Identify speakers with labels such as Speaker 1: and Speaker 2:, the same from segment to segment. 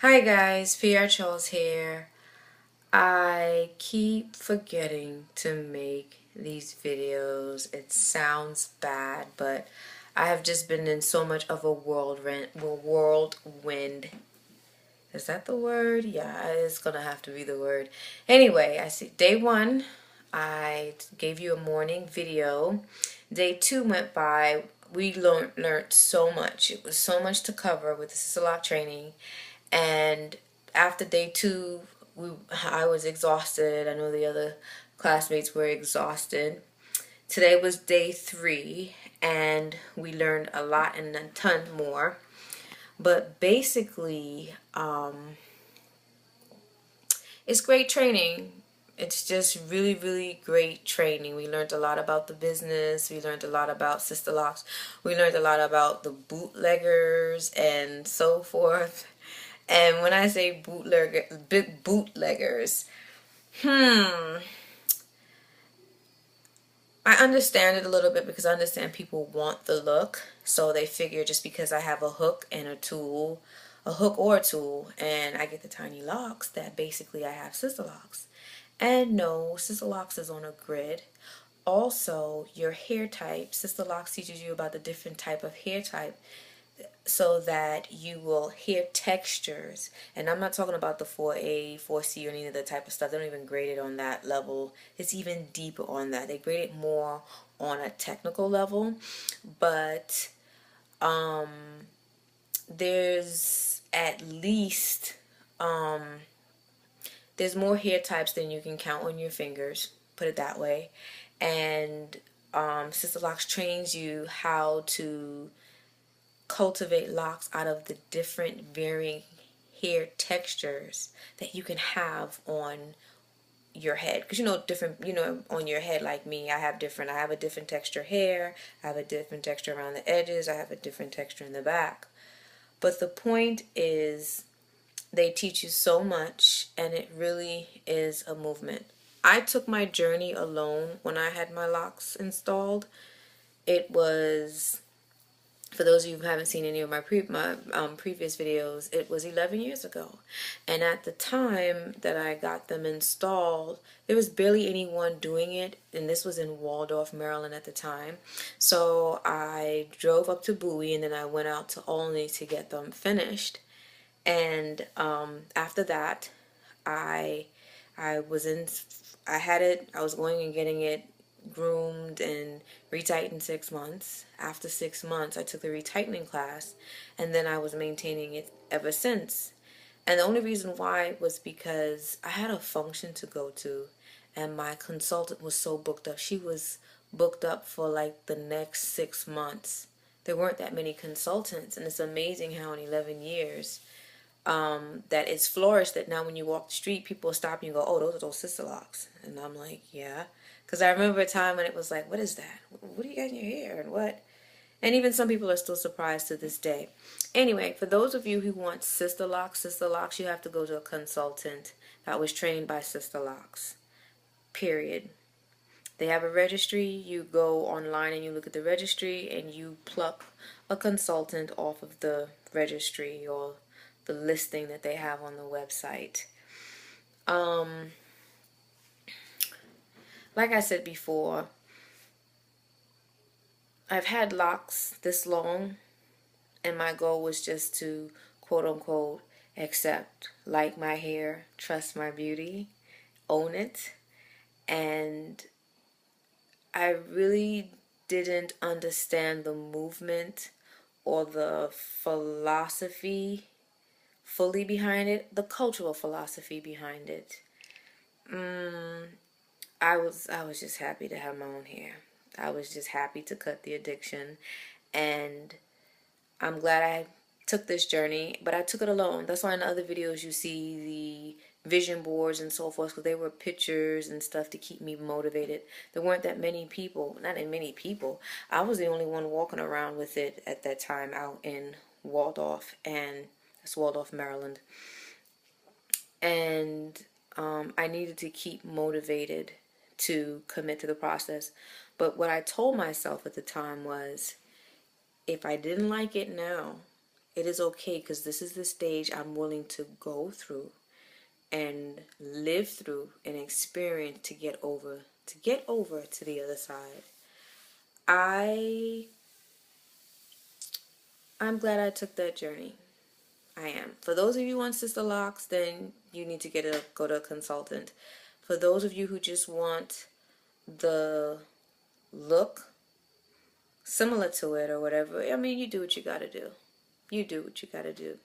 Speaker 1: Hi guys, PR Charles here. I keep forgetting to make these videos. It sounds bad, but I have just been in so much of a whirlwind. Is that the word? Yeah, it's gonna have to be the word. Anyway, I see day one, I gave you a morning video. Day two went by. We learned so much. It was so much to cover with the Sister training. And after day two, I was exhausted. I know the other classmates were exhausted. Today was day three, and we learned a lot and a ton more. But basically, it's great training. It's just really, really great training. We learned a lot about the business. We learned a lot about Sister Locks. We learned a lot about the bootleggers and so forth. And when I say bootleggers, I understand it a little bit because I understand people want the look. So they figure just because I have a hook and a hook or a tool, and I get the tiny locks, that basically I have Sister Locks. And no, Sister Locks is on a grid. Also, your hair type, Sister Locks teaches you about the different type of hair type so that you will hear textures. And I'm not talking about the 4A, 4C, or any of the type of stuff. They don't even grade it on that level. It's even deeper on that. They grade it more on a technical level. But there's at least there's more hair types than you can count on your fingers, put it that way. And Sister Locks trains you how to cultivate locks out of the different varying hair textures that you can have on your head, because different, on your head, like me, I have a different texture hair, I have a different texture around the edges, I have a different texture in the back. But the point is, they teach you so much, and it really is a movement. I took my journey alone when I had my locks installed. It was, for those of you who haven't seen any of my previous videos, it was 11 years ago. And at the time that I got them installed, there was barely anyone doing it, and this was in Waldorf, Maryland at the time. So I drove up to Bowie, and then I went out to Olney to get them finished. And after that, I I was in I had it. I was going and getting it groomed and retightened 6 months. After 6 months, I took the retightening class, and then I was maintaining it ever since. And the only reason why was because I had a function to go to, and my consultant was so booked up. She was booked up for like the next 6 months. There weren't that many consultants, and it's amazing how in 11 years that it's flourished, that now when you walk the street, people stop you and go, oh, those are those Sister Locks. And I'm like, yeah. Because I remember a time when it was like, what is that? What do you got in your hair? And what? And even some people are still surprised to this day. Anyway, for those of you who want Sister Locks, you have to go to a consultant that was trained by Sister Locks. Period. They have a registry. You go online and you look at the registry and you pluck a consultant off of the registry or the listing that they have on the website. Like I said before, I've had locks this long, and my goal was just to, quote unquote, accept, like my hair, trust my beauty, own it. And I really didn't understand the movement or the philosophy fully behind it, the cultural philosophy behind it. I was just happy to have my own hair. I was just happy to cut the addiction, and I'm glad I took this journey, but I took it alone. That's why in the other videos you see the vision boards and so forth, because they were pictures and stuff to keep me motivated. There weren't that many people, not that many people. I was the only one walking around with it at that time out in Waldorf, and that's Waldorf, Maryland. And I needed to keep motivated to commit to the process. But what I told myself at the time was, if I didn't like it now, It is okay, because this is the stage I'm willing to go through and live through and experience to get over to the other side. I'm glad I took that journey. I am. For those of you on Sister Locks, then you need to go to a consultant. For those of you who just want the look similar to it or whatever, I mean, you do what you gotta do. You do what you gotta do.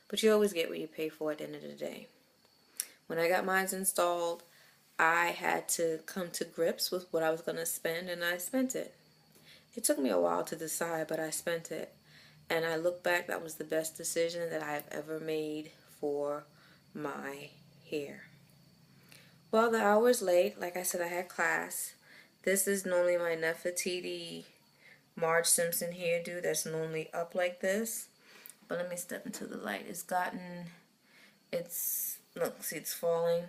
Speaker 1: But you always get what you pay for at the end of the day. When I got mine installed, I had to come to grips with what I was gonna spend, and I spent it. It took me a while to decide, but I spent it. And I look back, that was the best decision that I've ever made for my hair. Well, the hour's late. Like I said, I had class. This is normally my Nefertiti Marge Simpson hairdo that's normally up like this. But let me step into the light. Look, see, it's falling.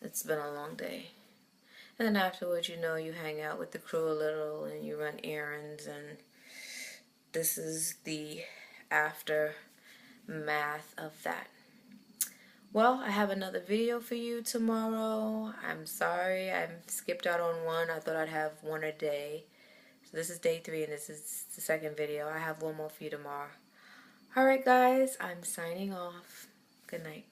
Speaker 1: It's been a long day. And then afterwards, you know, you hang out with the crew a little and you run errands, and this is the aftermath of that. Well, I have another video for you tomorrow. I'm sorry I skipped out on one. I thought I'd have one a day. So this is day 3 and this is the second video. I have one more for you tomorrow. Alright guys, I'm signing off. Good night.